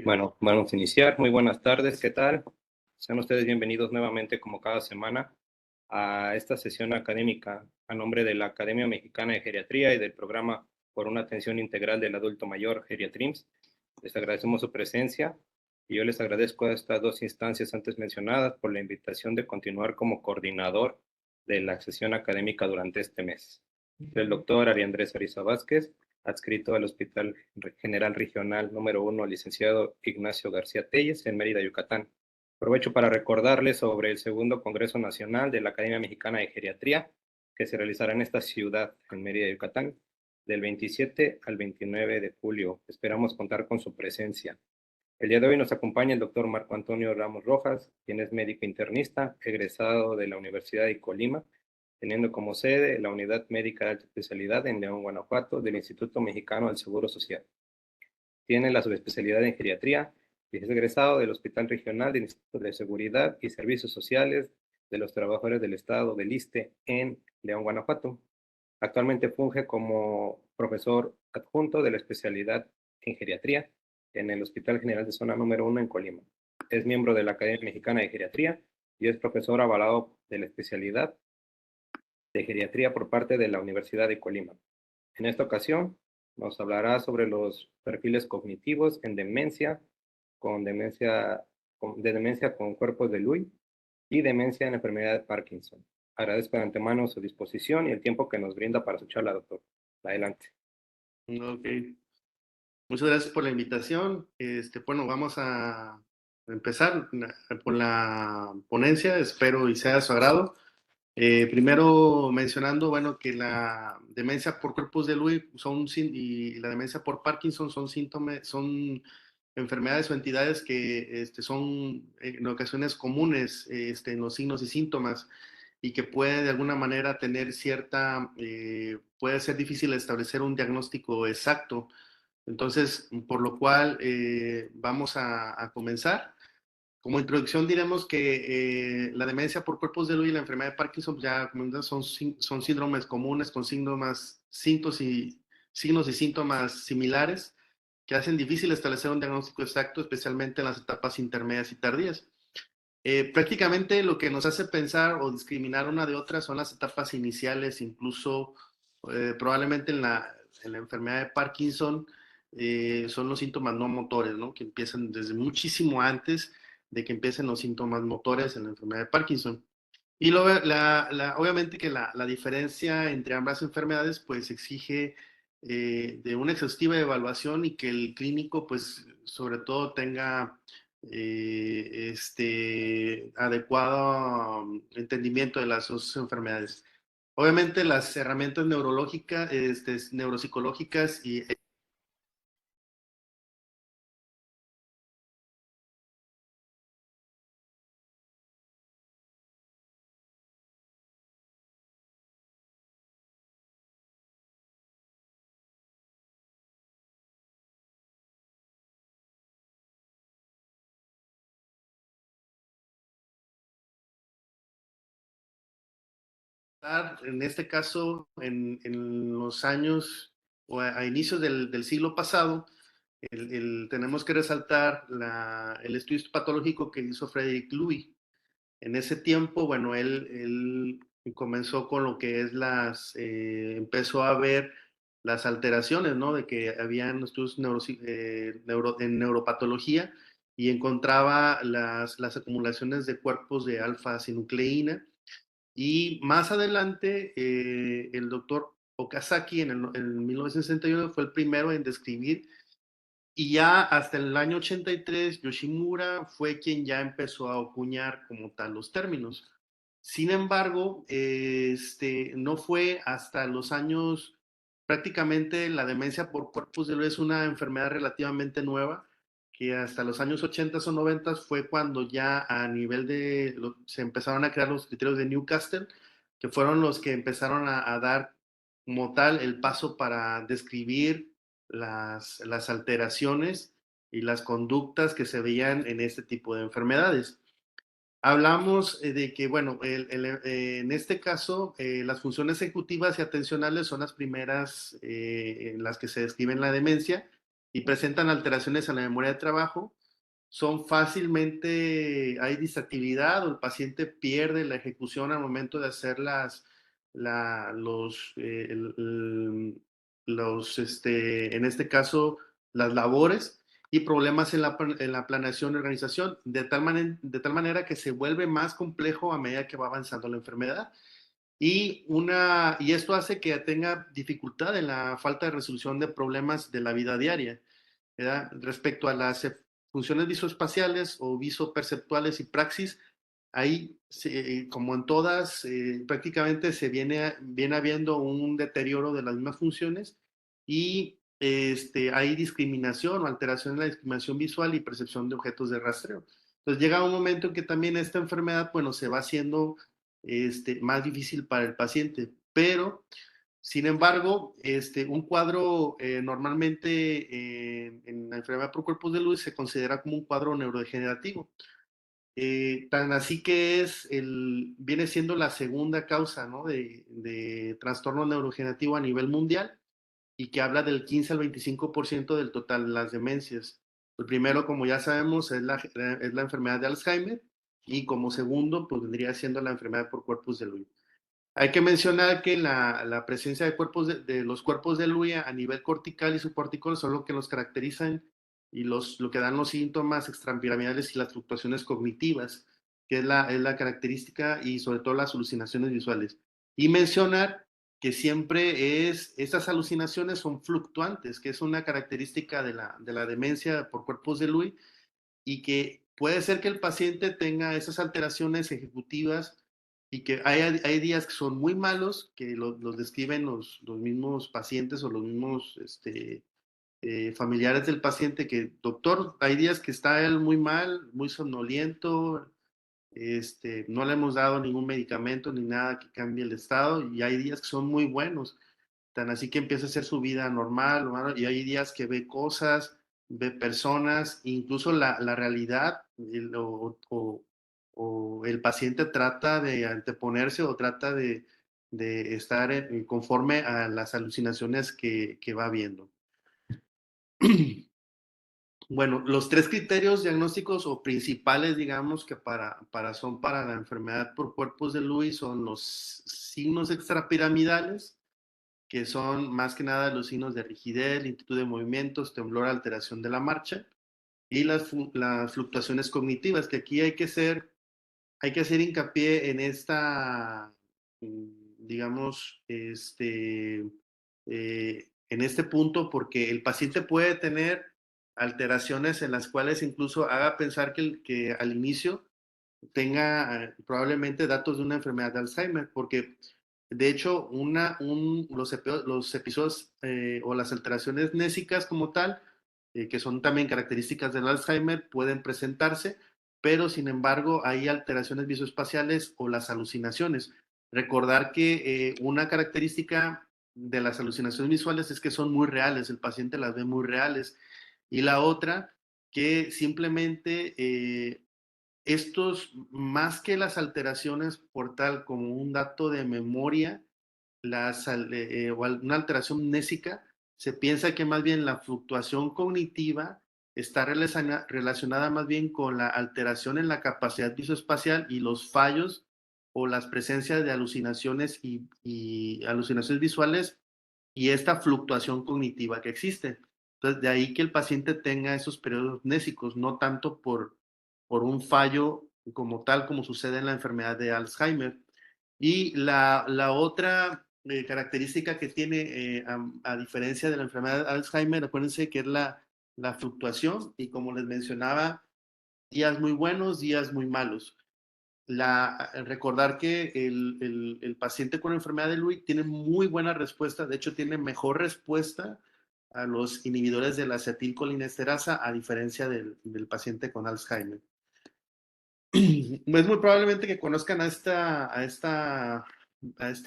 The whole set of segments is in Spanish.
Bueno, vamos a iniciar. Muy buenas tardes, ¿qué tal? Sean ustedes bienvenidos nuevamente, como cada semana, a esta sesión académica a nombre de la Academia Mexicana de Geriatría y del programa por una atención integral del adulto mayor, Geriatrims. Les agradecemos su presencia y yo les agradezco a estas dos instancias antes mencionadas por la invitación de continuar como coordinador de la sesión académica durante este mes. El doctor Ari Andrés Ariza Vázquez, adscrito al Hospital General Regional número 1, licenciado Ignacio García Telles, en Mérida, Yucatán. Aprovecho para recordarles sobre el segundo Congreso Nacional de la Academia Mexicana de Geriatría, que se realizará en esta ciudad, en Mérida, Yucatán, del 27 al 29 de julio. Esperamos contar con su presencia. El día de hoy nos acompaña el doctor Marco Antonio Ramos Rojas, quien es médico internista, egresado de la Universidad de Colima, teniendo como sede la Unidad Médica de Alta Especialidad en León, Guanajuato, del Instituto Mexicano del Seguro Social. Tiene la subespecialidad en geriatría y es egresado del Hospital Regional del Instituto de Seguridad y Servicios Sociales de los Trabajadores del Estado del ISSSTE en León, Guanajuato. Actualmente funge como profesor adjunto de la especialidad en geriatría en el Hospital General de Zona número 1 en Colima. Es miembro de la Academia Mexicana de Geriatría y es profesor avalado de la especialidad de geriatría por parte de la Universidad de Colima. En esta ocasión nos hablará sobre los perfiles cognitivos en demencia, de demencia con cuerpos de Lewy y demencia en la enfermedad de Parkinson. Agradezco de antemano su disposición y el tiempo que nos brinda para su charla, doctor. Adelante. Ok, muchas gracias por la invitación. Bueno, vamos a empezar por la ponencia, espero y sea de su agrado. Primero mencionando, bueno, que la demencia por cuerpos de Lewy y la demencia por Parkinson son síntomas, son enfermedades o entidades que son en ocasiones comunes en los signos y síntomas y que puede de alguna manera tener puede ser difícil establecer un diagnóstico exacto. Entonces, por lo cual vamos a comenzar. Como introducción diremos que la demencia por cuerpos de Lewy y la enfermedad de Parkinson ya son síndromes comunes con signos y síntomas similares que hacen difícil establecer un diagnóstico exacto, especialmente en las etapas intermedias y tardías. Prácticamente lo que nos hace pensar o discriminar una de otra son las etapas iniciales, incluso probablemente en la enfermedad de Parkinson son los síntomas no motores, ¿no? Que empiezan desde muchísimo antes de que empiecen los síntomas motores en la enfermedad de Parkinson. Y obviamente que la diferencia entre ambas enfermedades pues exige de una exhaustiva evaluación y que el clínico pues sobre todo tenga adecuado entendimiento de las dos enfermedades. Obviamente las herramientas neurológicas, neuropsicológicas y en este caso en los años o a inicios del siglo pasado, tenemos que resaltar el estudio patológico que hizo Frederick Lewy. En ese tiempo, bueno, él comenzó con lo que es empezó a ver las alteraciones, ¿no? De que habían estudios en neuropatología y encontraba las acumulaciones de cuerpos de alfa-sinucleína. Y más adelante, el doctor Okazaki en 1961 fue el primero en describir y ya hasta el año 83, Yoshimura fue quien ya empezó a acuñar como tal los términos. Sin embargo, no fue hasta los años, prácticamente la demencia por cuerpos de Lewy es una enfermedad relativamente nueva, que hasta los años 80 o 90 fue cuando ya a nivel se empezaron a crear los criterios de Newcastle, que fueron los que empezaron a dar como tal el paso para describir las alteraciones y las conductas que se veían en este tipo de enfermedades. Hablamos de que, bueno, en este caso, las funciones ejecutivas y atencionales son las primeras en las que se describe la demencia y presentan alteraciones en la memoria de trabajo, son fácilmente, hay distractibilidad o el paciente pierde la ejecución al momento de hacer en este caso, las labores y problemas en la planeación y organización, de tal manera que se vuelve más complejo a medida que va avanzando la enfermedad. Y esto hace que tenga dificultad en la falta de resolución de problemas de la vida diaria, ¿verdad? Respecto a las funciones visoespaciales o visoperceptuales y praxis, ahí, como en todas, prácticamente viene habiendo un deterioro de las mismas funciones y hay discriminación o alteración en la discriminación visual y percepción de objetos de rastreo. Entonces llega un momento en que también esta enfermedad, bueno, se va haciendo más difícil para el paciente, pero sin embargo, un cuadro normalmente en la enfermedad por cuerpos de luz se considera como un cuadro neurodegenerativo. Tan así que viene siendo la segunda causa, ¿no?, de trastorno neurodegenerativo a nivel mundial y que habla del 15 al 25% del total de las demencias. El primero, como ya sabemos, es la enfermedad de Alzheimer y como segundo, pues vendría siendo la enfermedad por cuerpos de Lewy. Hay que mencionar que la presencia de los cuerpos de Lewy a nivel cortical y subcortical son lo que los caracterizan y lo que dan los síntomas extrapiramidales y las fluctuaciones cognitivas, que es la característica y sobre todo las alucinaciones visuales. Y mencionar que siempre estas alucinaciones son fluctuantes, que es una característica de la demencia por cuerpos de Lewy y que puede ser que el paciente tenga esas alteraciones ejecutivas y que hay días que son muy malos, que los describen los mismos pacientes o los mismos familiares del paciente, que doctor, hay días que está él muy mal, muy somnoliento, no le hemos dado ningún medicamento ni nada que cambie el estado, y hay días que son muy buenos, tan así que empieza a hacer su vida normal, y hay días que ve cosas, ve personas, incluso la realidad, o el paciente trata de anteponerse o trata de estar conforme a las alucinaciones que va viendo. Bueno, los tres criterios diagnósticos o principales, digamos, que son para la enfermedad por cuerpos de Lewy son los signos extrapiramidales, que son más que nada los signos de rigidez, lentitud de movimientos, temblor, alteración de la marcha, y las fluctuaciones cognitivas, que aquí hay que hacer hincapié en digamos, en este punto, porque el paciente puede tener alteraciones en las cuales incluso haga pensar que al inicio tenga probablemente datos de una enfermedad de Alzheimer, porque de hecho los episodios o las alteraciones nésicas como tal, que son también características del Alzheimer, pueden presentarse, pero sin embargo hay alteraciones visoespaciales o las alucinaciones. Recordar que una característica de las alucinaciones visuales es que son muy reales, el paciente las ve muy reales, y la otra que simplemente más que las alteraciones por tal como un dato de memoria, o una alteración mnésica, se piensa que más bien la fluctuación cognitiva está relacionada más bien con la alteración en la capacidad visoespacial y los fallos o las presencias de alucinaciones y alucinaciones visuales y esta fluctuación cognitiva que existe. Entonces, de ahí que el paciente tenga esos periodos mnésicos, no tanto por un fallo como tal, como sucede en la enfermedad de Alzheimer. Y la otra característica que tiene, a diferencia de la enfermedad de Alzheimer, acuérdense que es la fluctuación, y como les mencionaba, días muy buenos, días muy malos. Recordar que el paciente con enfermedad de Lewy tiene muy buena respuesta, de hecho tiene mejor respuesta a los inhibidores de la acetilcolinesterasa a diferencia del paciente con Alzheimer. Es muy probablemente que conozcan a este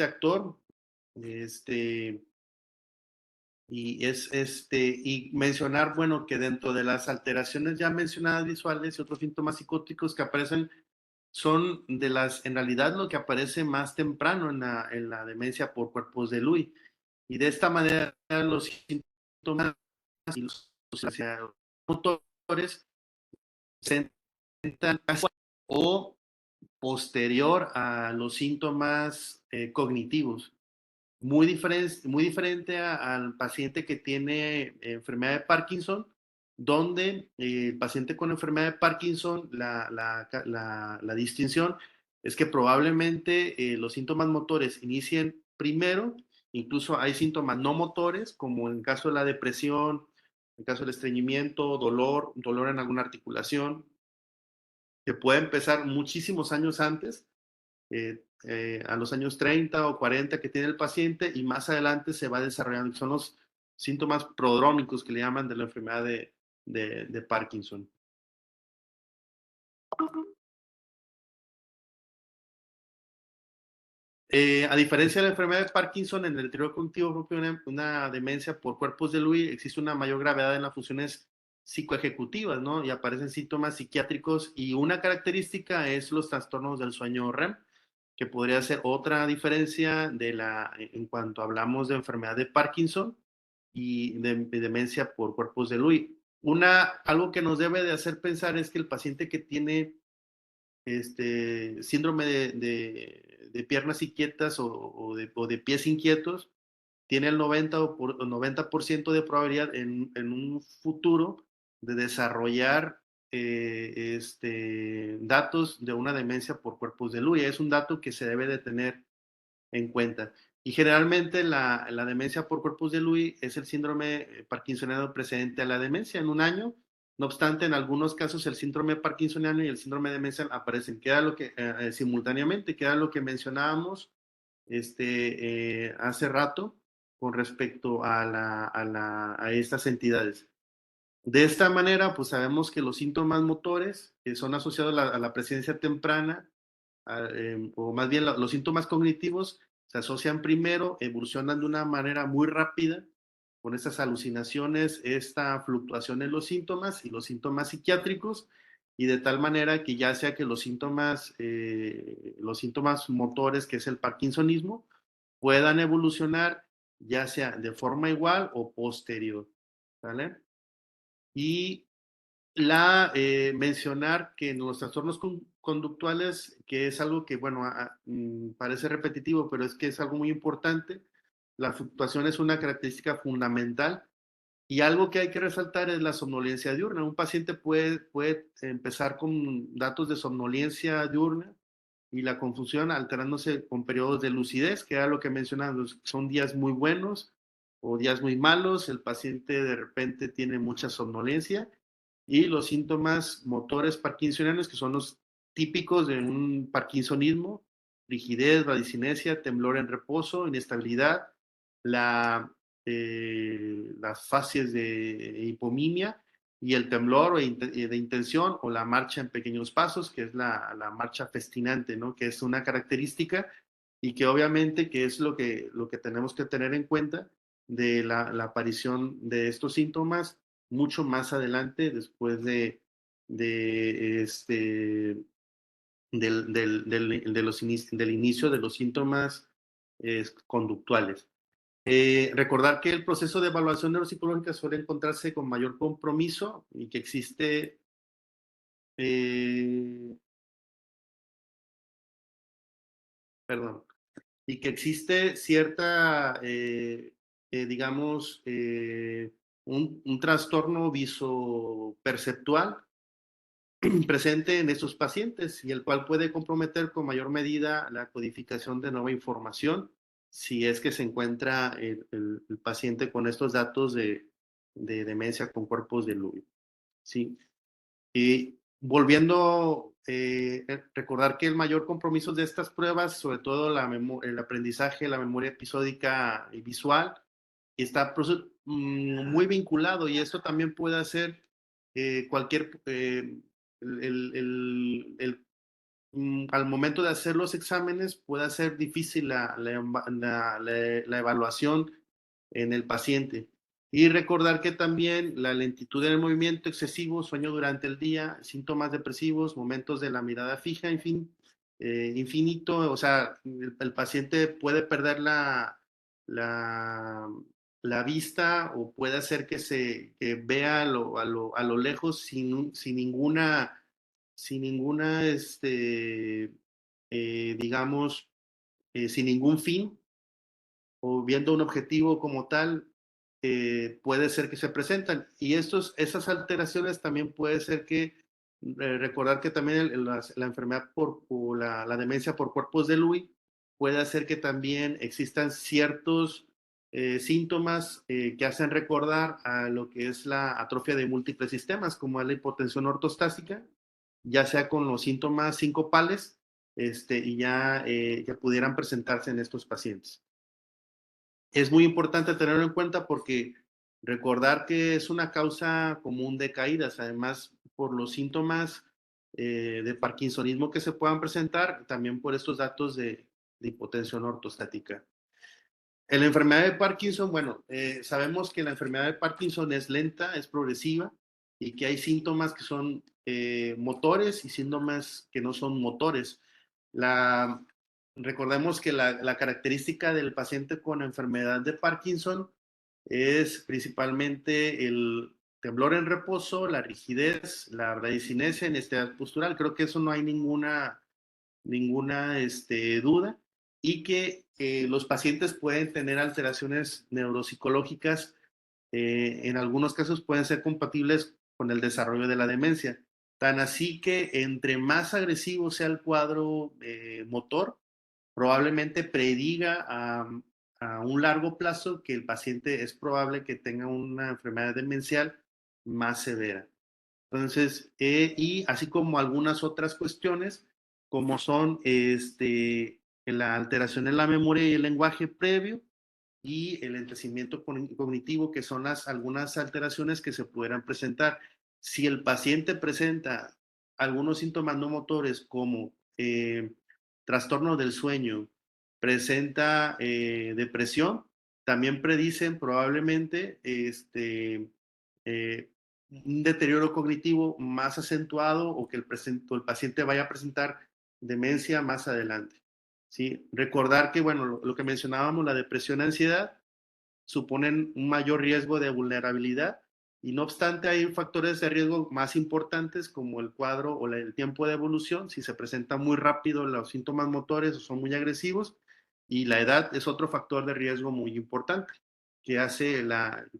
actor, y mencionar, bueno, que dentro de las alteraciones ya mencionadas visuales y otros síntomas psicóticos que aparecen son en realidad lo que aparece más temprano en la demencia por cuerpos de Lewy. Y de esta manera los síntomas y los motores se presentan o posterior a los síntomas cognitivos. Muy diferente al paciente que tiene enfermedad de Parkinson, donde el paciente con enfermedad de Parkinson, la distinción es que probablemente los síntomas motores inicien primero, incluso hay síntomas no motores, como en el caso de la depresión, en el caso del estreñimiento, dolor en alguna articulación, que puede empezar muchísimos años antes, a los años 30 o 40 que tiene el paciente, y más adelante se va desarrollando, son los síntomas prodrómicos que le llaman de la enfermedad de Parkinson. A diferencia de la enfermedad de Parkinson, en el deterioro cognitivo propio, una demencia por cuerpos de Lewy, existe una mayor gravedad en las funciones psicoejecutivas, ¿no? Y aparecen síntomas psiquiátricos, y una característica es los trastornos del sueño REM, que podría ser otra diferencia en cuanto hablamos de enfermedad de Parkinson y de demencia por cuerpos de Lewy. Algo que nos debe de hacer pensar es que el paciente que tiene síndrome de piernas inquietas o de pies inquietos tiene el 90% de probabilidad en un futuro de desarrollar datos de una demencia por cuerpos de Lewy. Es un dato que se debe de tener en cuenta. Y generalmente la demencia por cuerpos de Lewy es el síndrome parkinsoniano precedente a la demencia en un año. No obstante, en algunos casos el síndrome parkinsoniano y el síndrome de demencia aparecen simultáneamente, que era lo que mencionábamos hace rato con respecto a estas entidades. De esta manera, pues sabemos que los síntomas motores son asociados a la presencia temprana, o más bien los síntomas cognitivos se asocian primero, evolucionan de una manera muy rápida con estas alucinaciones, esta fluctuación en los síntomas y los síntomas psiquiátricos, y de tal manera que ya sea que los síntomas motores, que es el parkinsonismo, puedan evolucionar ya sea de forma igual o posterior, ¿vale? Y mencionar que en los trastornos conductuales, que es algo que, bueno, parece repetitivo, pero es que es algo muy importante, la fluctuación es una característica fundamental, y algo que hay que resaltar es la somnolencia diurna. Un paciente puede empezar con datos de somnolencia diurna y la confusión alterándose con periodos de lucidez, que era lo que mencionamos, son días muy buenos o días muy malos, el paciente de repente tiene mucha somnolencia, y los síntomas motores parkinsonianos, que son los típicos de un parkinsonismo: rigidez, bradicinesia, temblor en reposo, inestabilidad, las fases de hipomimia y el temblor de intención, o la marcha en pequeños pasos, que es la marcha festinante, ¿no? Que es una característica, y que obviamente que es lo que tenemos que tener en cuenta de la aparición de estos síntomas mucho más adelante, después del inicio de los síntomas conductuales. Recordar que el proceso de evaluación neuropsicológica suele encontrarse con mayor compromiso, y que existe perdón, y que existe cierta, digamos, un trastorno visoperceptual presente en estos pacientes, y el cual puede comprometer con mayor medida la codificación de nueva información si es que se encuentra el paciente con estos datos de demencia con cuerpos de Lewy. ¿Sí? Y volviendo, recordar que el mayor compromiso de estas pruebas, sobre todo el aprendizaje, la memoria episódica y visual, está muy vinculado, y esto también puede hacer al momento de hacer los exámenes, puede ser difícil la evaluación en el paciente. Y recordar que también la lentitud en el movimiento excesivo, sueño durante el día, síntomas depresivos, momentos de la mirada fija, en fin, infinito, o sea, el paciente puede perder la la vista o puede hacer que vea a lo lejos sin ninguna, digamos, sin ningún fin o viendo un objetivo como tal, puede ser que se presentan. Y esas alteraciones también puede ser que, recordar que también la enfermedad o la demencia por cuerpos de Lewy puede hacer que también existan ciertos síntomas que hacen recordar a lo que es la atrofia de múltiples sistemas, como es la hipotensión ortostática, ya sea con los síntomas sincopales, y ya pudieran presentarse en estos pacientes. Es muy importante tenerlo en cuenta porque recordar que es una causa común de caídas, además por los síntomas de parkinsonismo que se puedan presentar, también por estos datos de hipotensión ortostática. En la enfermedad de Parkinson, bueno, sabemos que la enfermedad de Parkinson es lenta, es progresiva y que hay síntomas que son motores y síntomas que no son motores. La, Recordemos que la característica del paciente con enfermedad de Parkinson es principalmente el temblor en reposo, la rigidez, la bradicinesia, inestabilidad postural. Creo que eso no hay ninguna duda y que los pacientes pueden tener alteraciones neuropsicológicas, en algunos casos pueden ser compatibles con el desarrollo de la demencia. Tan así que entre más agresivo sea el cuadro motor, probablemente prediga a un largo plazo que el paciente es probable que tenga una enfermedad demencial más severa. Entonces, y así como algunas otras cuestiones, como son la alteración en la memoria y el lenguaje previo y el entecimiento cognitivo, que son algunas alteraciones que se pudieran presentar. Si el paciente presenta algunos síntomas no motores como trastorno del sueño, presenta depresión, también predicen probablemente eh, un deterioro cognitivo más acentuado o que el paciente vaya a presentar demencia más adelante. ¿Sí? Recordar que, bueno, lo que mencionábamos, la depresión y ansiedad suponen un mayor riesgo de vulnerabilidad y no obstante hay factores de riesgo más importantes como el cuadro o el tiempo de evolución, si se presenta muy rápido los síntomas motores o son muy agresivos, y la edad es otro factor de riesgo muy importante que hace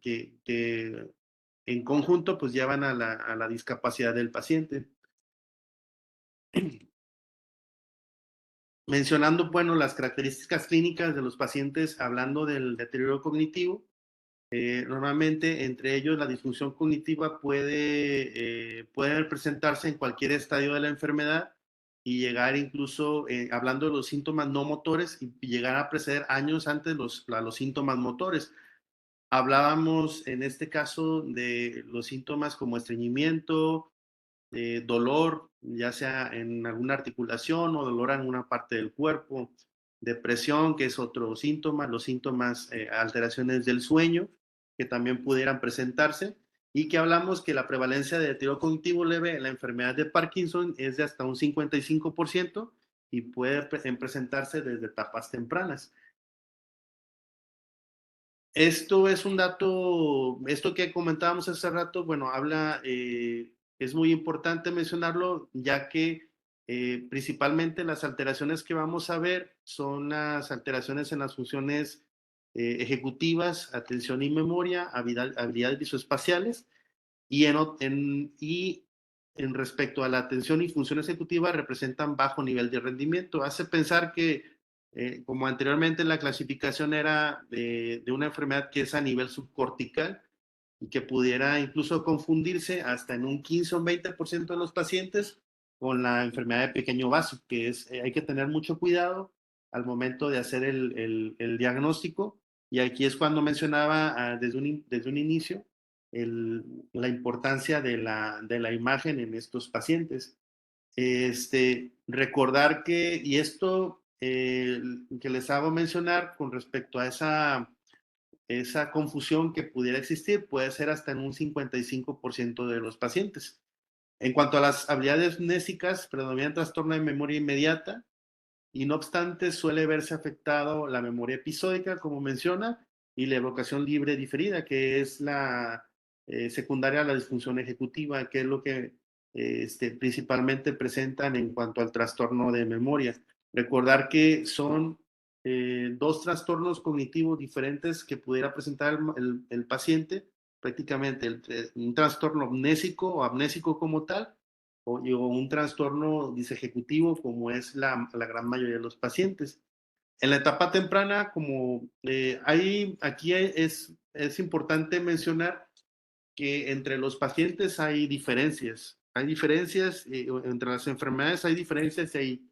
que en conjunto pues llevan a la discapacidad del paciente. Mencionando, bueno, las características clínicas de los pacientes, hablando del deterioro cognitivo, normalmente entre ellos la disfunción cognitiva puede presentarse en cualquier estadio de la enfermedad y llegar incluso, hablando de los síntomas no motores, y llegar a preceder años antes los síntomas motores. Hablábamos en este caso de los síntomas como estreñimiento, dolor, ya sea en alguna articulación o dolor en alguna parte del cuerpo, depresión, que es otro síntoma, los síntomas, alteraciones del sueño, que también pudieran presentarse, y que hablamos que la prevalencia de deterioro cognitivo leve en la enfermedad de Parkinson es de hasta un 55% y puede presentarse desde etapas tempranas. Esto es un dato, esto que comentábamos hace rato, bueno, es muy importante mencionarlo, ya que principalmente las alteraciones que vamos a ver son las alteraciones en las funciones ejecutivas, atención y memoria, habilidades visoespaciales, y en respecto a la atención y funciones ejecutivas representan bajo nivel de rendimiento. Hace pensar que, como anteriormente la clasificación era de una enfermedad que es a nivel subcortical y que pudiera incluso confundirse hasta en un 15 o un 20% de los pacientes con la enfermedad de pequeño vaso, que hay que tener mucho cuidado al momento de hacer el diagnóstico. Y aquí es cuando mencionaba desde un inicio la importancia de la imagen en estos pacientes. Recordar que, y esto que les hago mencionar con respecto a esa confusión que pudiera existir, puede ser hasta en un 55% de los pacientes. En cuanto a las habilidades mnésicas, predomina trastorno de memoria inmediata y no obstante suele verse afectado la memoria episódica, como menciona, y la evocación libre diferida, que es la secundaria a la disfunción ejecutiva, que es lo que principalmente presentan en cuanto al trastorno de memoria. Recordar que son dos trastornos cognitivos diferentes que pudiera presentar el paciente, prácticamente un trastorno amnésico o amnésico como tal, o un trastorno disejecutivo como es la gran mayoría de los pacientes. En la etapa temprana, como aquí es importante mencionar que entre los pacientes hay diferencias. Hay diferencias entre las enfermedades, hay diferencias y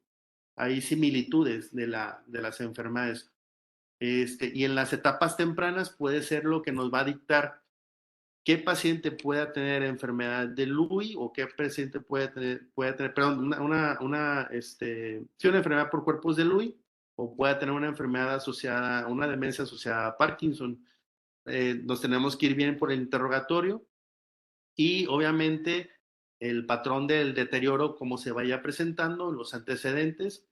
hay similitudes de las enfermedades. Y en las etapas tempranas puede ser lo que nos va a dictar qué paciente pueda tener enfermedad de Lewy o qué paciente puede tener perdón, sí, una enfermedad por cuerpos de Lewy o pueda tener una enfermedad asociada, una demencia asociada a Parkinson. Nos tenemos que ir bien por el interrogatorio y obviamente el patrón del deterioro, como se vaya presentando, los antecedentes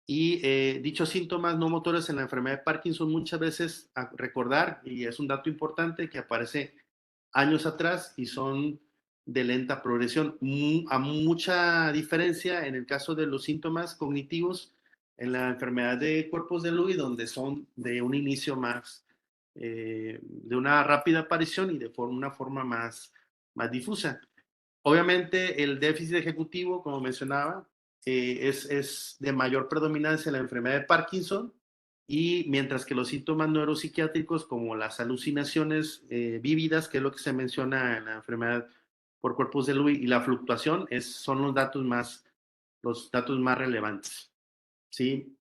y dichos síntomas no motores en la enfermedad de Parkinson muchas veces a recordar, y es un dato importante que aparece años atrás y son de lenta progresión, a mucha diferencia en el caso de los síntomas cognitivos en la enfermedad de cuerpos de Lewy, donde son de un inicio más, de una rápida aparición y de una forma más difusa. Obviamente el déficit ejecutivo, como mencionaba, es de mayor predominancia en la enfermedad de Parkinson y mientras que los síntomas neuropsiquiátricos como las alucinaciones vívidas, que es lo que se menciona en la enfermedad por cuerpos de Lewy y la fluctuación son los datos más relevantes. ¿Sí?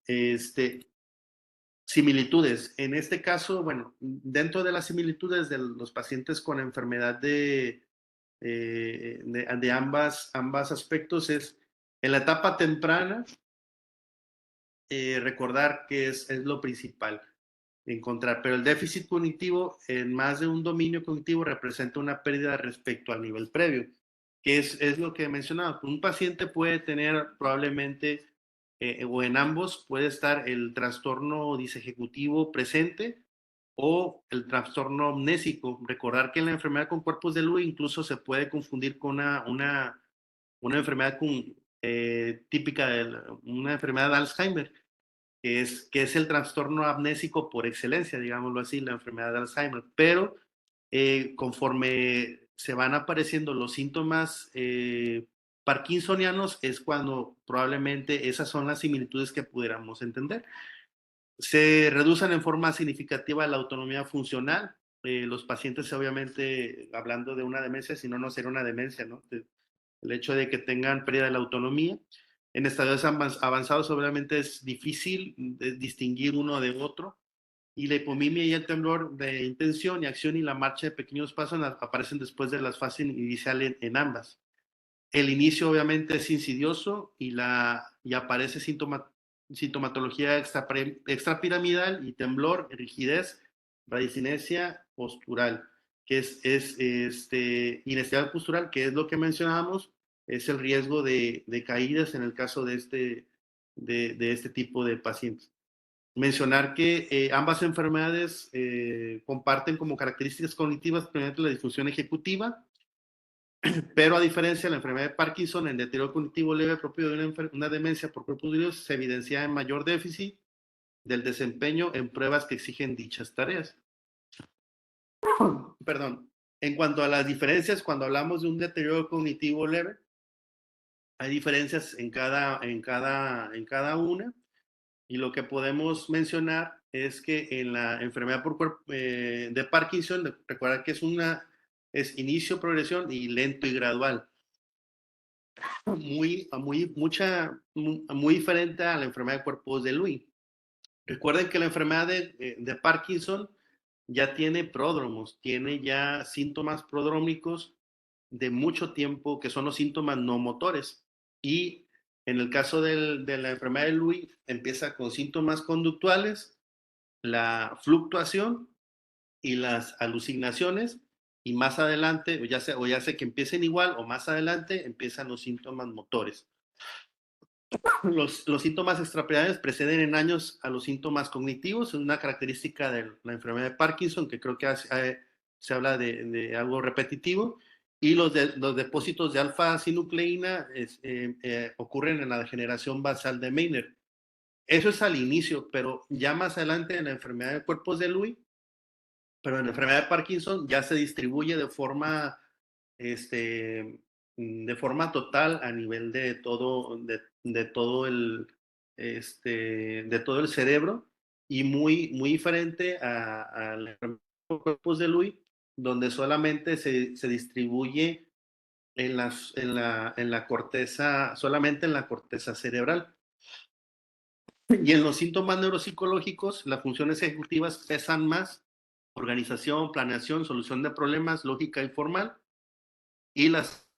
Similitudes. En este caso, bueno, dentro de las similitudes de los pacientes con enfermedad de ambas aspectos es en la etapa temprana, recordar que es lo principal, encontrar, pero el déficit cognitivo en más de un dominio cognitivo representa una pérdida respecto al nivel previo, que es lo que he mencionado. Un paciente puede tener probablemente, o en ambos, puede estar el trastorno disejecutivo presente o el trastorno amnésico. Recordar que en la enfermedad con cuerpos de Lewy incluso se puede confundir con una enfermedad típica de una enfermedad de Alzheimer, que es el trastorno amnésico por excelencia, digámoslo así, la enfermedad de Alzheimer. Pero conforme se van apareciendo los síntomas parkinsonianos, es cuando probablemente esas son las similitudes que pudiéramos entender. Se reducen en forma significativa la autonomía funcional. Los pacientes, obviamente, hablando de una demencia, si no, no sería una demencia, ¿no? El hecho de que tengan pérdida de la autonomía. En estadios avanzados, obviamente, es difícil distinguir uno de otro. Y la hipomimia y el temblor de intención y acción y la marcha de pequeños pasos aparecen después de las fases iniciales en ambas. El inicio obviamente es insidioso y aparece sintomatología extrapiramidal y temblor, rigidez, radiocinesia postural, que es inestabilidad postural, que es lo que mencionábamos, es el riesgo de caídas en el caso de este tipo de pacientes. Mencionar que ambas enfermedades comparten como características cognitivas primero la disfunción ejecutiva, pero a diferencia de la enfermedad de Parkinson, el deterioro cognitivo leve propio de una demencia por cuerpos de se evidencia en mayor déficit del desempeño en pruebas que exigen dichas tareas. Perdón. En cuanto a las diferencias, cuando hablamos de un deterioro cognitivo leve, hay diferencias en cada una, y lo que podemos mencionar es que en la enfermedad de Parkinson, recuerda que es inicio, progresión y lento y gradual. Muy diferente a la enfermedad de cuerpos de Lewy. Recuerden que la enfermedad de Parkinson ya tiene pródromos, tiene ya síntomas prodrómicos de mucho tiempo, que son los síntomas no motores. Y en el caso de la enfermedad de Lewy, empieza con síntomas conductuales, la fluctuación y las alucinaciones, y más adelante, ya sea que empiecen igual o más adelante, empiezan los síntomas motores. Los síntomas extrapyramidales preceden en años a los síntomas cognitivos, es una característica de la enfermedad de Parkinson, que creo que se habla de algo repetitivo, y los depósitos de alfa-sinucleína ocurren en la degeneración basal de Meiner. Eso es al inicio, pero ya más adelante en la enfermedad de cuerpos de Lewy, pero en la enfermedad de Parkinson ya se distribuye de forma total a nivel de todo de todo el cerebro, y muy diferente a la enfermedad de cuerpos de Lewy, donde solamente se distribuye en la corteza, solamente en la corteza cerebral. Y en los síntomas neuropsicológicos, las funciones ejecutivas pesan más: organización, planeación, solución de problemas, lógica y formal, y las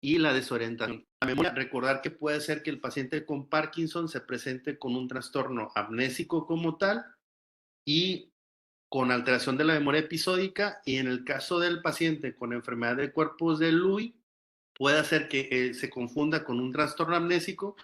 y la desorientación. La memoria, recordar que puede ser que el paciente con Parkinson se presente con un trastorno amnésico como tal y con alteración de la memoria episódica, y en el caso del paciente con enfermedad de cuerpos de Lewy, puede hacer que se confunda con un trastorno amnésico,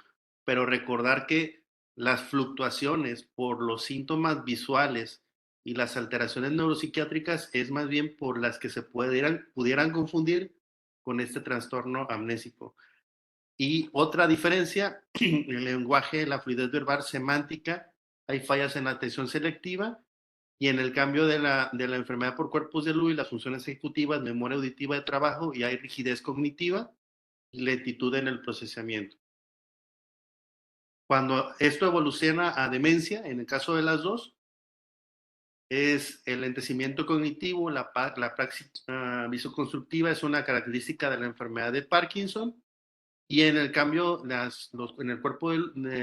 pero recordar que las fluctuaciones por los síntomas visuales y las alteraciones neuropsiquiátricas es más bien por las que se pudieran confundir con este trastorno amnésico. Y otra diferencia, el lenguaje, la fluidez verbal semántica, hay fallas en la atención selectiva, y en el cambio de la enfermedad por cuerpos de Lewy, las funciones ejecutivas, memoria auditiva de trabajo, y hay rigidez cognitiva y lentitud en el procesamiento. Cuando esto evoluciona a demencia, en el caso de las dos, es el lentecimiento cognitivo, la praxis visoconstructiva es una característica de la enfermedad de Parkinson, y en el cambio, en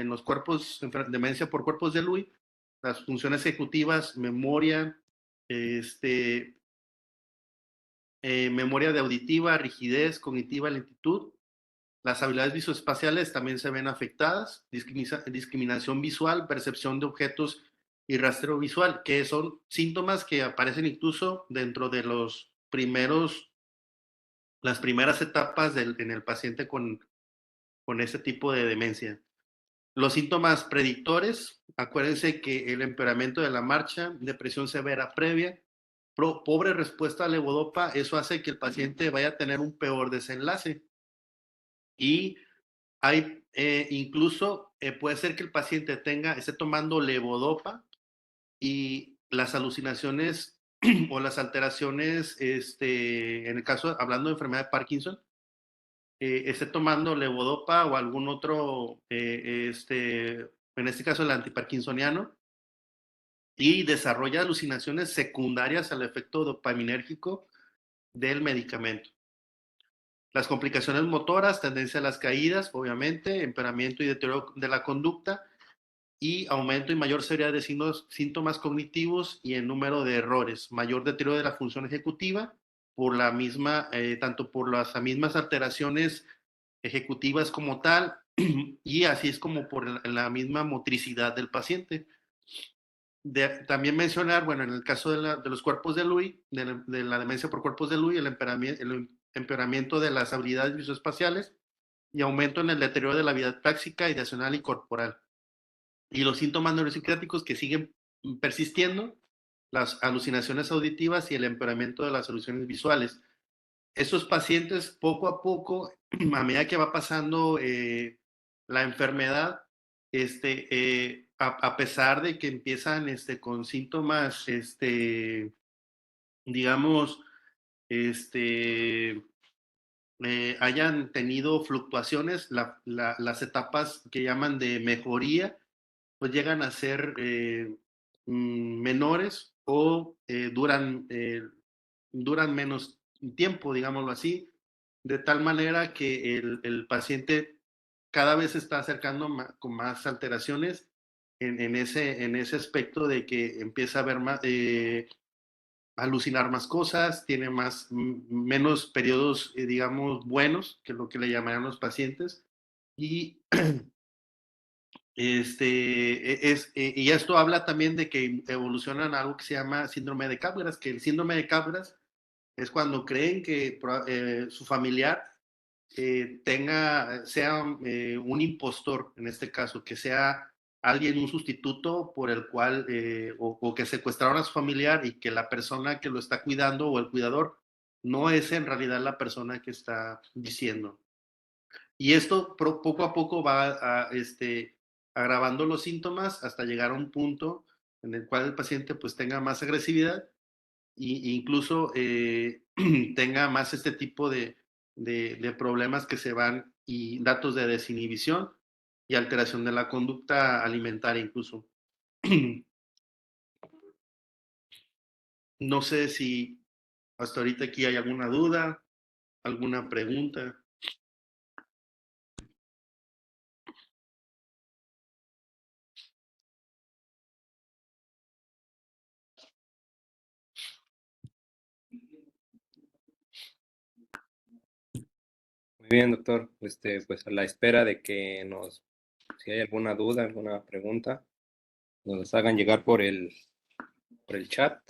los cuerpos, demencia por cuerpos de Lewy, las funciones ejecutivas, memoria, memoria de auditiva, rigidez cognitiva, lentitud. Las habilidades visoespaciales también se ven afectadas: discriminación visual, percepción de objetos y rastreo visual, que son síntomas que aparecen incluso dentro de las primeras etapas en el paciente con este tipo de demencia. Los síntomas predictores: acuérdense que el empeoramiento de la marcha, depresión severa previa, pobre respuesta a levodopa, eso hace que el paciente vaya a tener un peor desenlace. Y incluso puede ser que el paciente esté tomando levodopa y las alucinaciones o las alteraciones, en el caso, hablando de enfermedad de Parkinson, esté tomando levodopa o algún otro, en este caso el antiparkinsoniano, y desarrolla alucinaciones secundarias al efecto dopaminérgico del medicamento. Las complicaciones motoras, tendencia a las caídas, obviamente, empeoramiento y deterioro de la conducta, y aumento y mayor severidad de síntomas cognitivos y en número de errores, mayor deterioro de la función ejecutiva por tanto por las mismas alteraciones ejecutivas como tal, y así es como por la misma motricidad del paciente. También mencionar, bueno, en el caso de los cuerpos de Lewy, de la demencia por cuerpos de Lewy, el empeoramiento de las habilidades visoespaciales y aumento en el deterioro de la habilidad práctica, ideacional y corporal. Y los síntomas neuropsiquiátricos que siguen persistiendo: las alucinaciones auditivas y el empeoramiento de las soluciones visuales. Estos pacientes, poco a poco, a medida que va pasando la enfermedad, a pesar de que empiezan con síntomas, digamos, hayan tenido fluctuaciones, las etapas que llaman de mejoría, pues llegan a ser menores, o duran menos tiempo, digámoslo así, de tal manera que el paciente cada vez se está acercando con más alteraciones en ese aspecto de que empieza a ver más, alucinar más cosas, tiene menos periodos, digamos, buenos, que es lo que le llamarían los pacientes, y y esto habla también de que evolucionan algo que se llama síndrome de Capgras, que el síndrome de Capgras es cuando creen que su familiar sea un impostor, en este caso, que sea alguien, un sustituto por el cual, o que secuestraron a su familiar y que la persona que lo está cuidando o el cuidador no es en realidad la persona que está diciendo. Y esto poco a poco va agravando los síntomas hasta llegar a un punto en el cual el paciente pues tenga más agresividad e incluso tenga más este tipo de problemas que se van y datos de desinhibición y alteración de la conducta alimentaria incluso. No sé si hasta ahorita aquí hay alguna duda, alguna pregunta. Muy bien, doctor. Pues a la espera de que si hay alguna duda, alguna pregunta, nos las hagan llegar por el chat.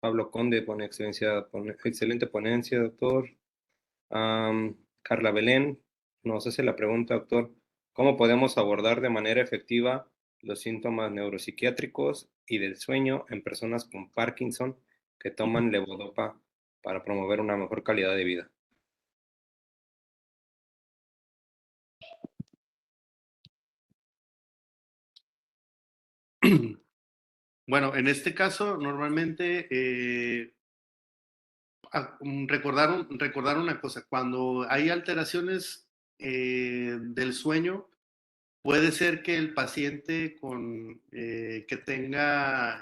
Pablo Conde pone excelente ponencia, doctor. Carla Belén nos hace la pregunta, doctor, ¿cómo podemos abordar de manera efectiva los síntomas neuropsiquiátricos y del sueño en personas con Parkinson que toman levodopa para promover una mejor calidad de vida? Bueno, en este caso, normalmente recordar una cosa, cuando hay alteraciones del sueño, puede ser que el paciente que tenga,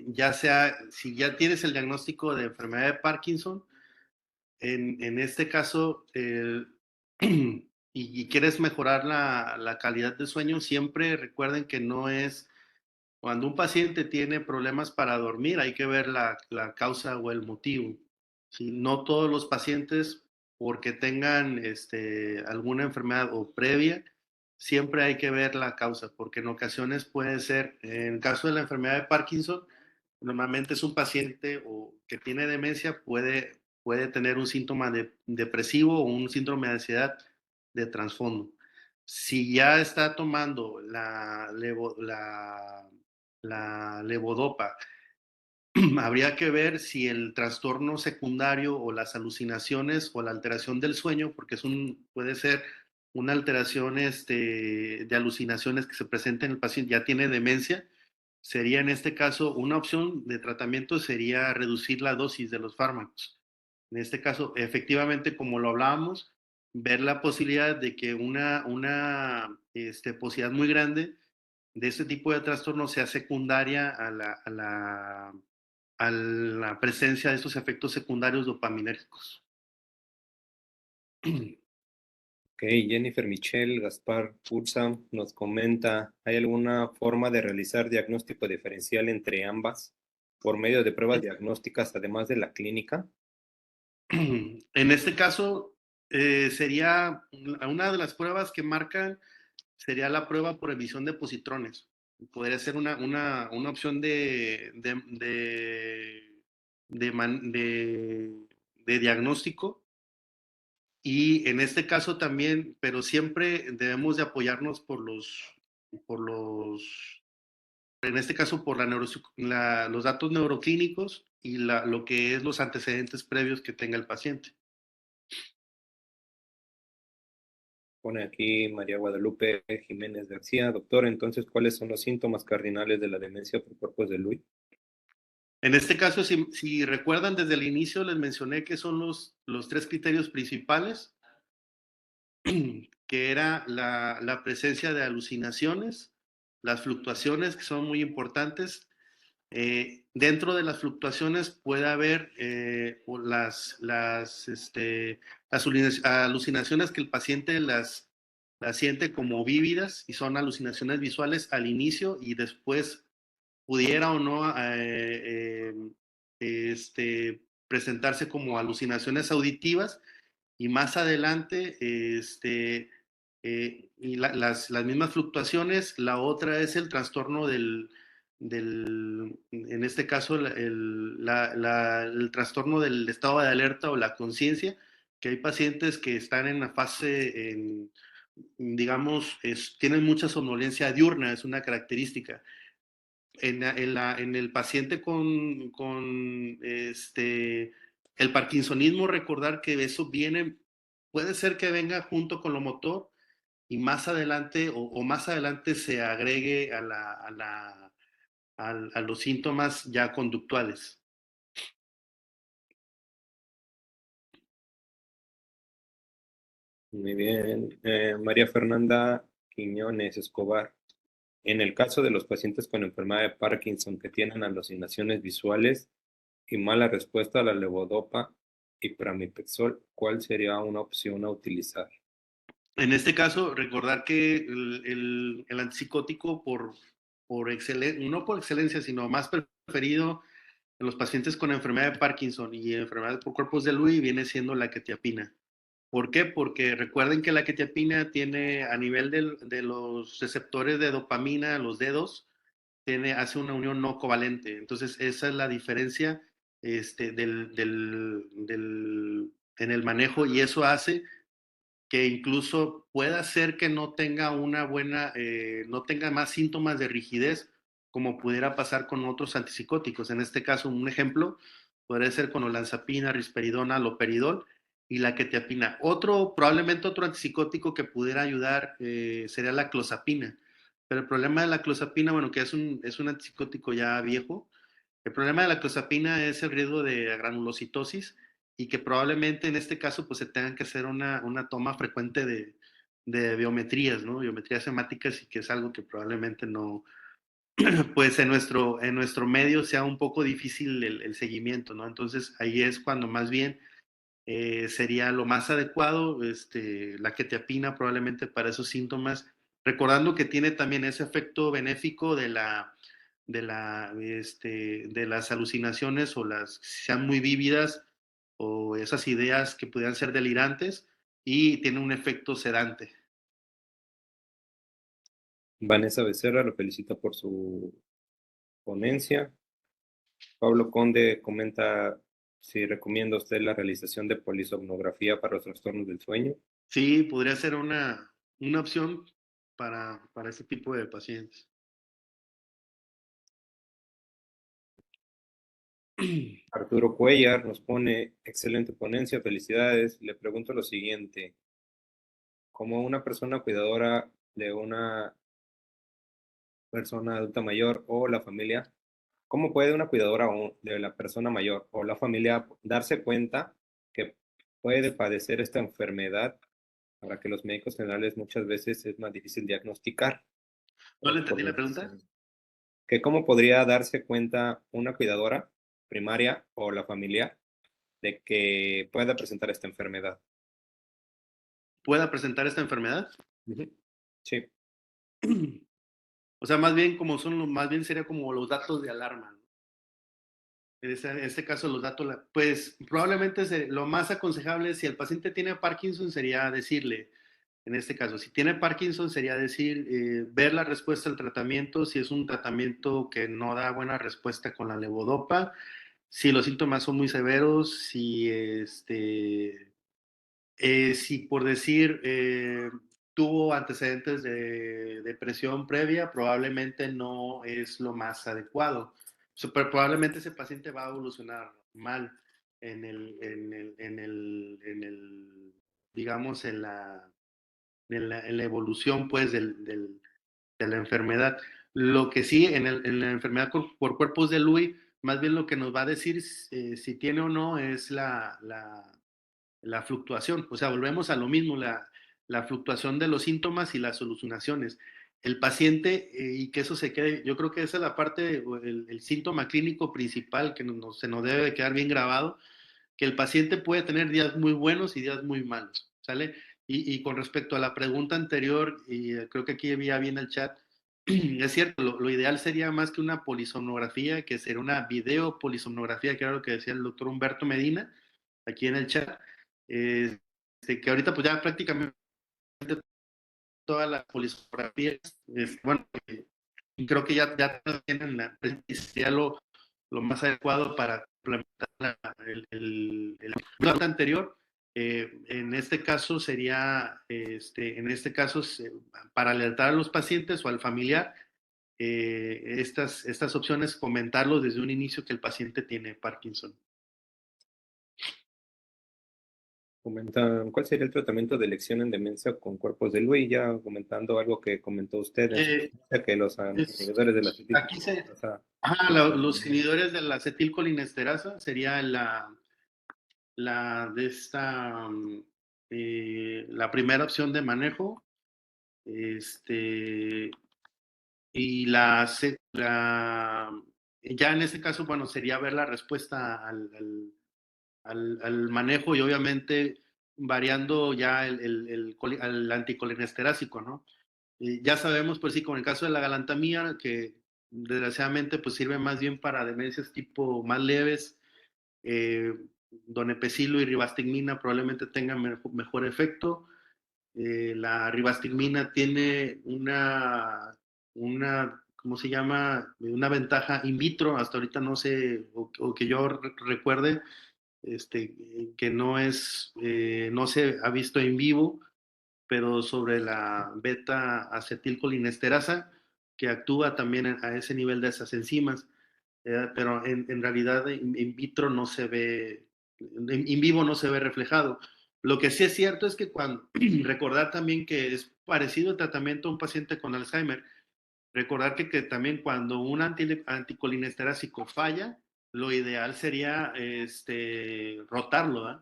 ya sea, si ya tienes el diagnóstico de enfermedad de Parkinson, en este caso, y quieres mejorar la calidad del sueño, siempre recuerden que no es cuando un paciente tiene problemas para dormir, hay que ver la causa o el motivo. ¿Sí? No todos los pacientes, porque tengan alguna enfermedad o previa, siempre hay que ver la causa, porque en ocasiones puede ser, en el caso de la enfermedad de Parkinson, normalmente es un paciente que tiene demencia, puede tener un síntoma depresivo o un síndrome de ansiedad de trasfondo. Si ya está tomando la levodopa, habría que ver si el trastorno secundario o las alucinaciones o la alteración del sueño, porque puede ser una alteración de alucinaciones que se presenta en el paciente, ya tiene demencia, sería en este caso una opción de tratamiento sería reducir la dosis de los fármacos. En este caso, efectivamente, como lo hablábamos, ver la posibilidad de que una posibilidad muy grande de este tipo de trastorno sea secundaria a la presencia de estos efectos secundarios dopaminérgicos. Ok, Jennifer Michelle Gaspar Pursa nos comenta, ¿hay alguna forma de realizar diagnóstico diferencial entre ambas por medio de pruebas diagnósticas además de la clínica? En este caso, sería una de las pruebas que marcan, sería la prueba por emisión de positrones. Podría ser una opción de diagnóstico. Y en este caso también, pero siempre debemos de apoyarnos en este caso por los datos neuroclínicos y lo que es los antecedentes previos que tenga el paciente. Pone aquí María Guadalupe Jiménez García, doctor, entonces, ¿cuáles son los síntomas cardinales de la demencia por cuerpos de Lewy? En este caso, si recuerdan, desde el inicio les mencioné que son los tres criterios principales, que era la presencia de alucinaciones, las fluctuaciones, que son muy importantes, Dentro de las fluctuaciones puede haber alucinaciones que el paciente las siente como vívidas y son alucinaciones visuales al inicio y después pudiera o no presentarse como alucinaciones auditivas y más adelante las mismas fluctuaciones. La otra es el trastorno en este caso, el trastorno del estado de alerta o la conciencia, que hay pacientes que están en la fase, digamos, tienen mucha somnolencia diurna, es una característica. En el paciente con el parkinsonismo, recordar que eso viene, puede ser que venga junto con lo motor y más adelante o más adelante se agregue a los síntomas ya conductuales. Muy bien. María Fernanda Quiñones Escobar. En el caso de los pacientes con enfermedad de Parkinson que tienen alucinaciones visuales y mala respuesta a la levodopa y pramipexol, ¿cuál sería una opción a utilizar? En este caso, recordar que el antipsicótico no por excelencia, sino más preferido en los pacientes con enfermedad de Parkinson y enfermedad por cuerpos de Lewy viene siendo la quetiapina. ¿Por qué? Porque recuerden que la quetiapina tiene a nivel de los receptores de dopamina, los dedos, hace una unión no covalente. Entonces, esa es la diferencia en el manejo y eso hace que incluso pueda ser que no tenga no tenga más síntomas de rigidez como pudiera pasar con otros antipsicóticos. En este caso, un ejemplo podría ser con olanzapina, risperidona, loperidol y la quetiapina. Probablemente otro antipsicótico que pudiera ayudar sería la clozapina. Pero el problema de la clozapina, bueno, que es un antipsicótico ya viejo, el problema de la clozapina es el riesgo de granulocitosis y que probablemente en este caso pues se tengan que hacer una toma frecuente de biometrías, ¿no? Biometrías hemáticas y que es algo que probablemente no, pues en nuestro medio sea un poco difícil el seguimiento, ¿no? Entonces ahí es cuando más bien sería lo más adecuado, la quetiapina probablemente para esos síntomas, recordando que tiene también ese efecto benéfico de las alucinaciones o las sean muy vívidas o esas ideas que pudieran ser delirantes y tiene un efecto sedante. Vanessa Becerra lo felicita por su ponencia. Pablo Conde comenta si recomienda usted la realización de polisomnografía para los trastornos del sueño. Sí, podría ser una opción para ese tipo de pacientes. Arturo Cuellar nos pone excelente ponencia, felicidades. Le pregunto lo siguiente, como una persona cuidadora de una persona adulta mayor o la familia, ¿cómo puede una cuidadora de la persona mayor o la familia darse cuenta que puede padecer esta enfermedad para que los médicos generales muchas veces es más difícil diagnosticar ¿No le por entendí la pregunta? que cómo podría darse cuenta una cuidadora primaria o la familia de que pueda presentar esta enfermedad? ¿Pueda presentar esta enfermedad? Ujú. Sí. O sea, más bien más bien sería como los datos de alarma, ¿no? En este caso, los datos, pues probablemente lo más aconsejable si el paciente tiene Parkinson sería decirle, en este caso, si tiene Parkinson sería decir, ver la respuesta al tratamiento, si es un tratamiento que no da buena respuesta con la levodopa, si los síntomas son muy severos, si por decir tuvo antecedentes de depresión previa, probablemente no es lo más adecuado. Pero probablemente ese paciente va a evolucionar mal digamos, en la evolución, pues, de la enfermedad. Lo que sí, en la enfermedad por cuerpos de Lewy, más bien lo que nos va a decir si tiene o no es la fluctuación. O sea, volvemos a lo mismo, la fluctuación de los síntomas y las solucionaciones. el paciente y que eso se quede, yo creo que esa es la parte, el síntoma clínico principal que se nos debe de quedar bien grabado, que el paciente puede tener días muy buenos y días muy malos, ¿sale? Y con respecto a la pregunta anterior, y creo que aquí ya viene el chat, es cierto, lo ideal sería más que una polisomnografía, que sería una videopolisomnografía, que era lo que decía el doctor Humberto Medina, aquí en el chat, que ahorita pues ya prácticamente todas las polisomografías, bueno, creo que ya tienen sería lo más adecuado para implementar el plan anterior. En este caso sería, para alertar a los pacientes o al familiar, estas opciones, comentarlo desde un inicio que el paciente tiene Parkinson. Comentan, ¿cuál sería el tratamiento de elección en demencia con cuerpos de Lewy? Ya comentando algo que comentó usted, en su experiencia, que los inhibidores de la Aquí los inhibidores de la acetilcolinesterasa sería la primera opción de manejo, y ya en este caso, bueno, sería ver la respuesta al manejo y obviamente variando ya el anticolinesterásico, ¿no? Ya sabemos, pues sí, con el caso de la galantamina, que desgraciadamente pues sirve más bien para demencias tipo más leves, donepezilo y ribastigmina probablemente tengan mejor efecto. La ribastigmina tiene ¿cómo se llama? Una ventaja in vitro, hasta ahorita no sé, o que yo recuerde, que no se ha visto en vivo, pero sobre la beta acetilcolinesterasa, que actúa también a ese nivel de esas enzimas, pero en realidad in vitro no se ve, in vivo no se ve reflejado. Lo que sí es cierto es que recordar también que es parecido el tratamiento a un paciente con Alzheimer, recordar que también cuando un anticolinesterásico falla, lo ideal sería rotarlo, ¿eh?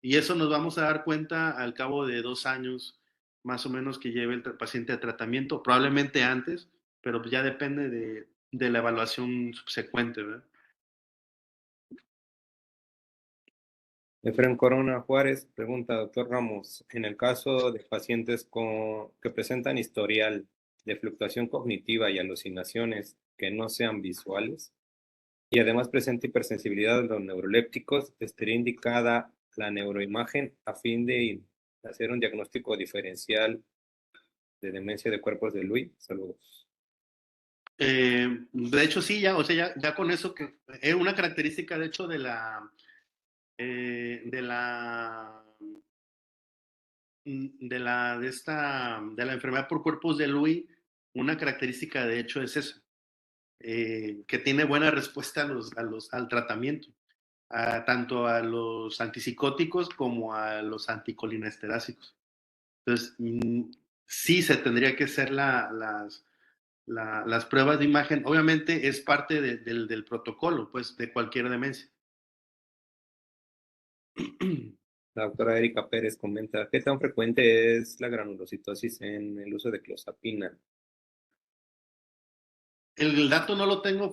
Y eso nos vamos a dar cuenta al cabo de 2 años, más o menos, que lleve el paciente a tratamiento, probablemente antes, pero ya depende de la evaluación subsecuente, ¿verdad? Efren Corona Juárez pregunta, doctor Ramos, en el caso de pacientes que presentan historial de fluctuación cognitiva y alucinaciones que no sean visuales, y además presenta hipersensibilidad a los neurolépticos, estaría indicada la neuroimagen a fin de hacer un diagnóstico diferencial de demencia de cuerpos de Lewy. Saludos. De hecho, sí, ya, o sea, ya con eso, que es una característica, de hecho, de la enfermedad por cuerpos de Lewy, una característica de hecho es esa, que tiene buena respuesta al tratamiento, tanto a los antipsicóticos como a los anticolinestérásicos. Entonces, sí se tendría que hacer las pruebas de imagen. Obviamente es parte del protocolo, pues, de cualquier demencia. La doctora Erika Pérez comenta, ¿qué tan frecuente es la granulocitosis en el uso de clozapina? El dato no lo tengo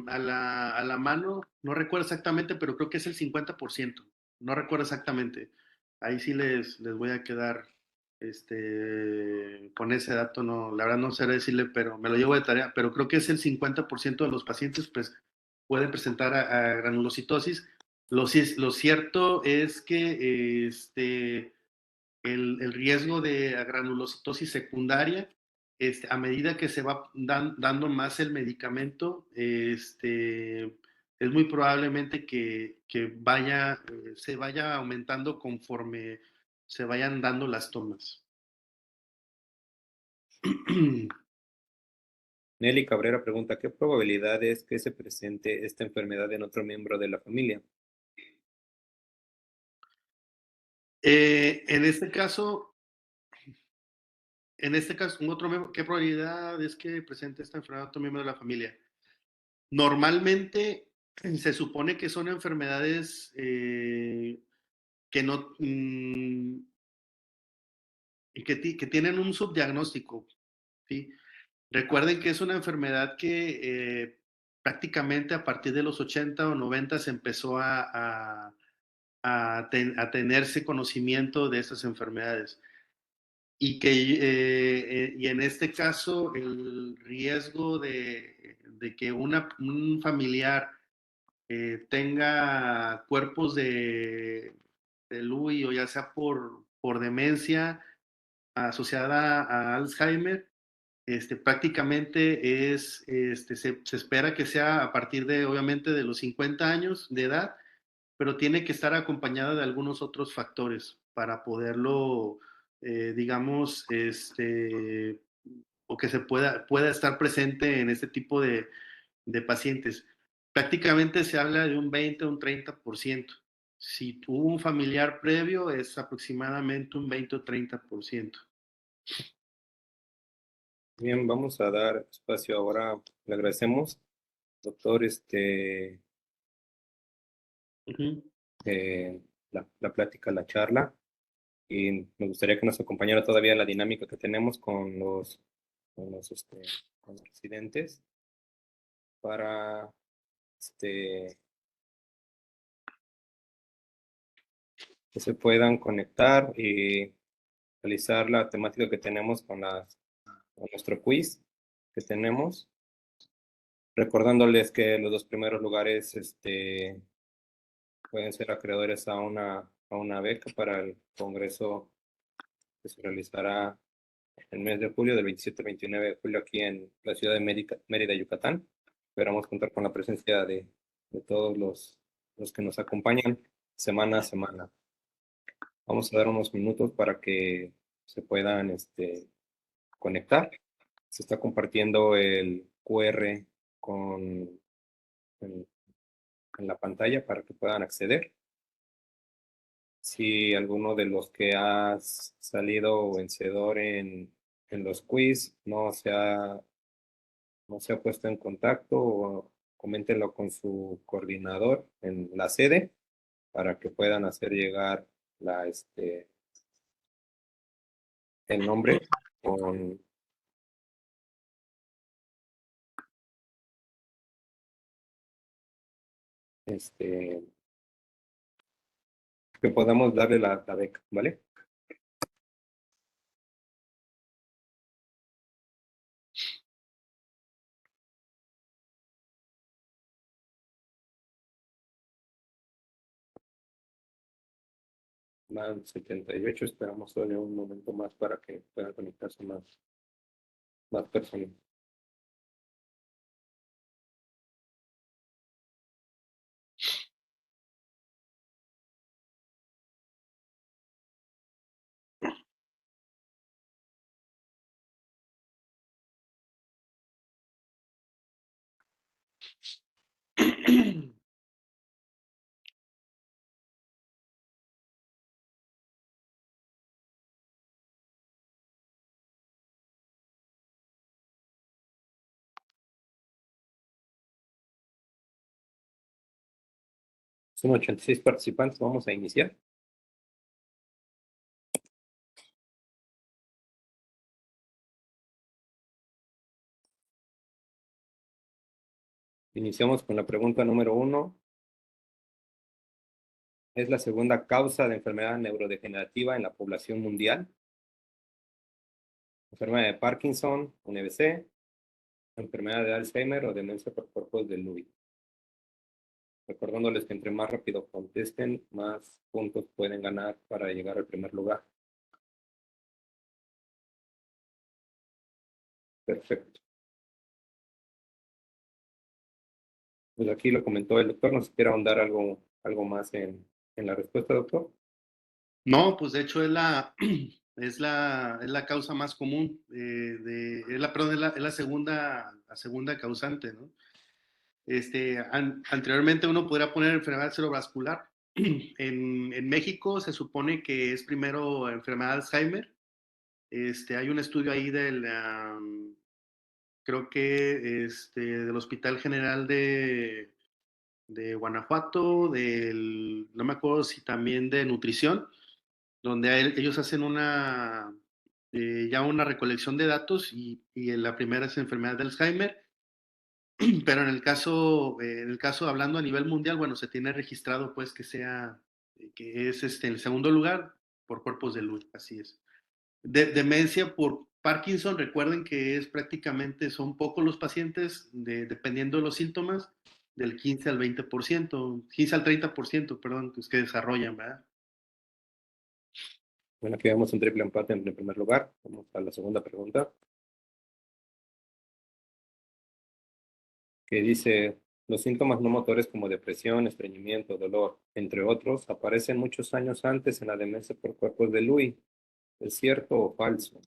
a la mano, no recuerdo exactamente, pero creo que es el 50%. No recuerdo exactamente. Ahí sí les voy a quedar con ese dato, no, la verdad no sé decirle, pero me lo llevo de tarea, pero creo que es el 50% de los pacientes pues pueden presentar a granulocitosis. Lo cierto es que el riesgo de granulocitosis secundaria, a medida que se va dando más el medicamento, es muy probablemente que se vaya aumentando conforme se vayan dando las tomas. Nelly Cabrera pregunta, ¿qué probabilidad es que se presente esta enfermedad en otro miembro de la familia? En este caso, un otro miembro, ¿qué probabilidad es que presente esta enfermedad en otro miembro de la familia? Normalmente se supone que son enfermedades que no, que tienen un subdiagnóstico, ¿sí? Recuerden que es una enfermedad que prácticamente a partir de los 80 o 90 se empezó a tenerse conocimiento de estas enfermedades. Y que y en este caso el riesgo de que un familiar tenga cuerpos de Lewy o ya sea por demencia asociada a Alzheimer, prácticamente se espera que sea a partir de, obviamente, de los 50 años de edad, pero tiene que estar acompañada de algunos otros factores para poderlo, digamos, o que pueda estar presente en este tipo de pacientes. Prácticamente se habla de un 20 o un 30%. Si tuvo un familiar previo, es aproximadamente un 20 o 30%. Bien, vamos a dar espacio ahora. Le agradecemos, doctor, Ujú. la plática, la charla. Y me gustaría que nos acompañara todavía la dinámica que tenemos con los residentes para este, que se puedan conectar y realizar la temática que tenemos con nuestro quiz que tenemos. Recordándoles que los dos primeros lugares pueden ser acreedores a una beca para el congreso que se realizará el mes de julio, del 27 al 29 de julio, aquí en la ciudad de Mérida, Yucatán. Esperamos contar con la presencia de todos los que nos acompañan semana a semana. Vamos a dar unos minutos para que se puedan conectar. Se está compartiendo el QR con, en, en la pantalla para que puedan acceder. Si alguno de los que has salido vencedor en los quiz no se ha puesto en contacto, o coméntenlo con su coordinador en la sede para que puedan hacer llegar el nombre con este que podamos darle la beca, ¿vale? Van 78, esperamos todavía un momento más para que puedan conectarse más personas. Son 86 participantes, vamos a iniciar. Iniciamos con la pregunta número 1. ¿Es la segunda causa de enfermedad neurodegenerativa en la población mundial? Enfermedad de Parkinson, un EBC, enfermedad de Alzheimer o demencia por cuerpos de Lewy. Recordándoles que entre más rápido contesten, más puntos pueden ganar para llegar al primer lugar. Perfecto. Pues aquí lo comentó el doctor. ¿No se quiere ahondar algo más en la respuesta, doctor? No, pues de hecho es la causa más común, perdón, es la segunda causante, ¿no? Anteriormente uno podría poner enfermedad cerebrovascular. En México se supone que es primero enfermedad de Alzheimer. Hay un estudio ahí creo que del Hospital General de Guanajuato, no me acuerdo si también de nutrición, donde ellos hacen ya una recolección de datos y la primera es enfermedad de Alzheimer, pero en el caso hablando a nivel mundial, bueno, se tiene registrado pues que es el segundo lugar por cuerpos de luz, así es. Demencia por Parkinson, recuerden que es prácticamente, son pocos los pacientes, dependiendo de los síntomas, del 15 al 20%, 15 al 30%, perdón, pues, que desarrollan, ¿verdad? Bueno, aquí vemos un triple empate en el primer lugar. Vamos a la segunda pregunta, que dice, los síntomas no motores como depresión, estreñimiento, dolor, entre otros, aparecen muchos años antes en la demencia por cuerpos de Lewy. ¿Es cierto o falso?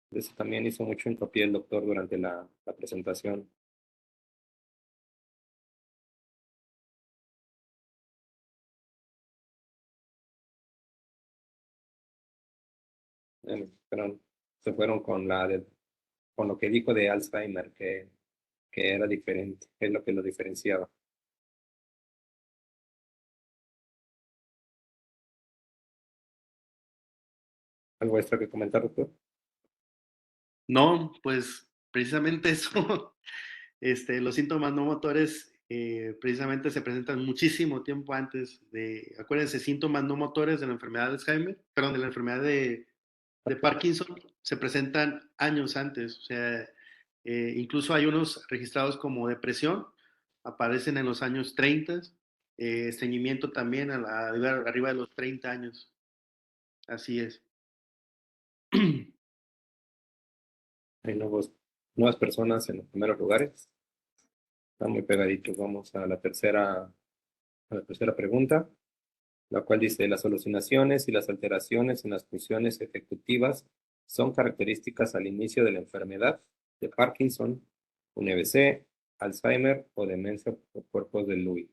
De eso también hizo mucho hincapié el doctor durante la presentación. Pero se fueron con lo que dijo de Alzheimer, que era diferente, que es lo que lo diferenciaba. ¿Algo extra que comentar, doctor? No, pues precisamente eso, los síntomas no motores precisamente se presentan muchísimo tiempo antes acuérdense, síntomas no motores de la enfermedad de Alzheimer, perdón, de la enfermedad de Parkinson, se presentan años antes, o sea, incluso hay unos registrados como depresión, aparecen en los años 30, estreñimiento también arriba de los 30 años, así es. Hay nuevas personas en los primeros lugares. Están muy pegaditos. Vamos a la tercera pregunta, la cual dice, las alucinaciones y las alteraciones en las funciones ejecutivas son características al inicio de la enfermedad de Parkinson, UNVC, Alzheimer o demencia por cuerpos de Lewy,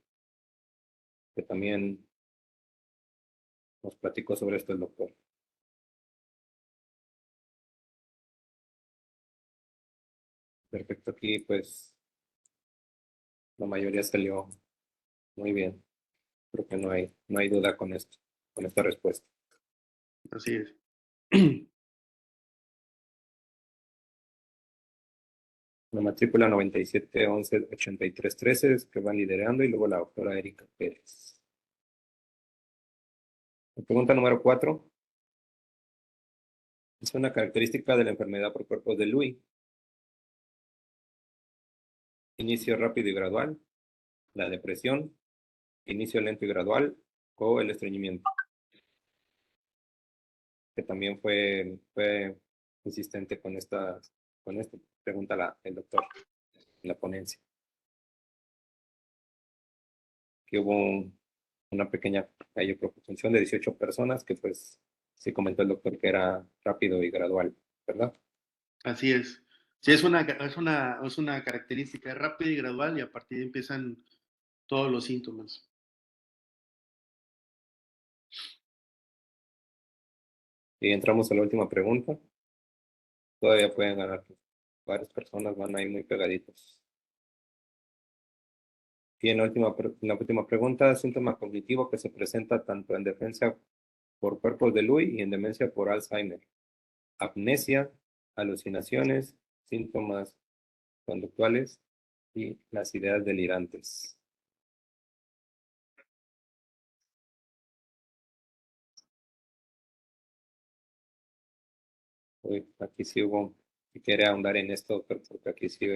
que también nos platicó sobre esto el doctor. Perfecto, aquí pues la mayoría salió muy bien. Creo que no hay duda con esto, con esta respuesta. Así es. La matrícula 9711-8313 que van liderando y luego la doctora Erika Pérez. La pregunta número 4. Es una característica de la enfermedad por cuerpos de Lewy. Inicio rápido y gradual, la depresión, inicio lento y gradual o el estreñimiento, que también fue insistente con esta pregunta el doctor en la ponencia. Que hubo una pequeña proporción de 18 personas que pues sí comentó el doctor que era rápido y gradual, ¿verdad? Así es. Sí, es una característica rápida y gradual y a partir de ahí empiezan todos los síntomas. Y entramos a la última pregunta. Todavía pueden ganar, pues, varias personas van ahí muy pegaditos. Y en la última pregunta, síntoma cognitivo que se presenta tanto en demencia por cuerpos de Lewy y en demencia por Alzheimer. Amnesia, alucinaciones, síntomas conductuales y las ideas delirantes. Uy, aquí sí si quiere ahondar en esto, porque aquí sí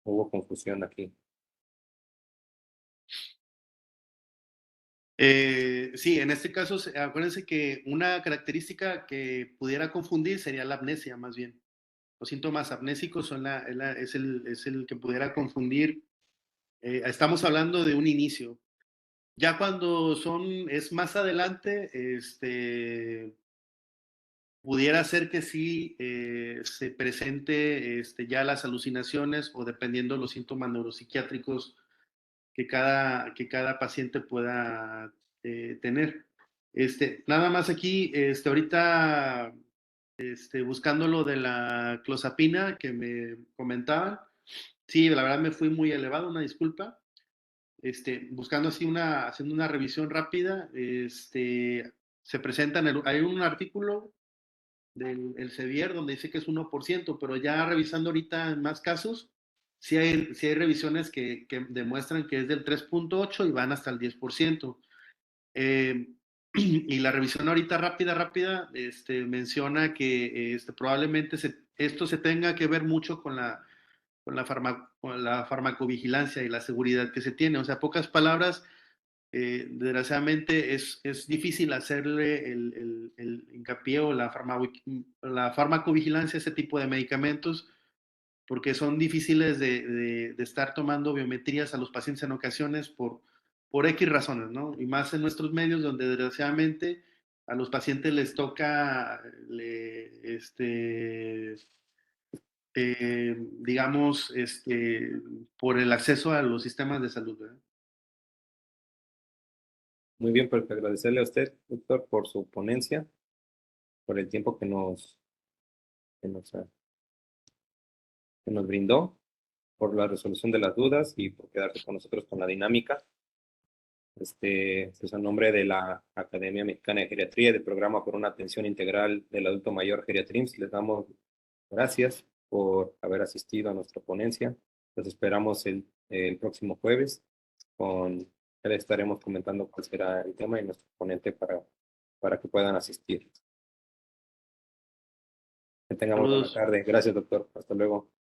hubo confusión aquí. Sí, en este caso, acuérdense que una característica que pudiera confundir sería la amnesia, más bien. Los síntomas amnésicos es el que pudiera confundir. Estamos hablando de un inicio. Ya cuando es más adelante, pudiera ser que sí se presente ya las alucinaciones o dependiendo de los síntomas neuropsiquiátricos que cada paciente pueda tener. Nada más aquí, ahorita, buscando lo de la clozapina que me comentaban, sí, la verdad me fui muy elevado, una disculpa. Buscando así haciendo una revisión rápida, se presenta hay un artículo del Sevier, donde dice que es 1%, pero ya revisando ahorita en más casos, sí hay revisiones que demuestran que es del 3.8 y van hasta el 10%. Y la revisión ahorita rápida, menciona que probablemente esto se tenga que ver mucho con la farmacovigilancia y la seguridad que se tiene. O sea, pocas palabras, desgraciadamente es difícil hacerle el hincapié o la farmacovigilancia a ese tipo de medicamentos porque son difíciles de estar tomando biometrías a los pacientes en ocasiones por X razones, ¿no? Y más en nuestros medios donde desgraciadamente a los pacientes les toca, digamos, por el acceso a los sistemas de salud, ¿verdad? Muy bien, pues agradecerle a usted, doctor, por su ponencia, por el tiempo que nos, que nos brindó, por la resolución de las dudas y por quedarse con nosotros con la dinámica. Pues a nombre de la Academia Mexicana de Geriatría y del Programa por una Atención Integral del Adulto Mayor Geriatrims, les damos gracias por haber asistido a nuestra ponencia. Los esperamos el próximo jueves. Ya les estaremos comentando cuál será el tema y nuestro ponente para que puedan asistir. Que tengamos buena Saludos. tarde. Gracias, doctor. Hasta luego.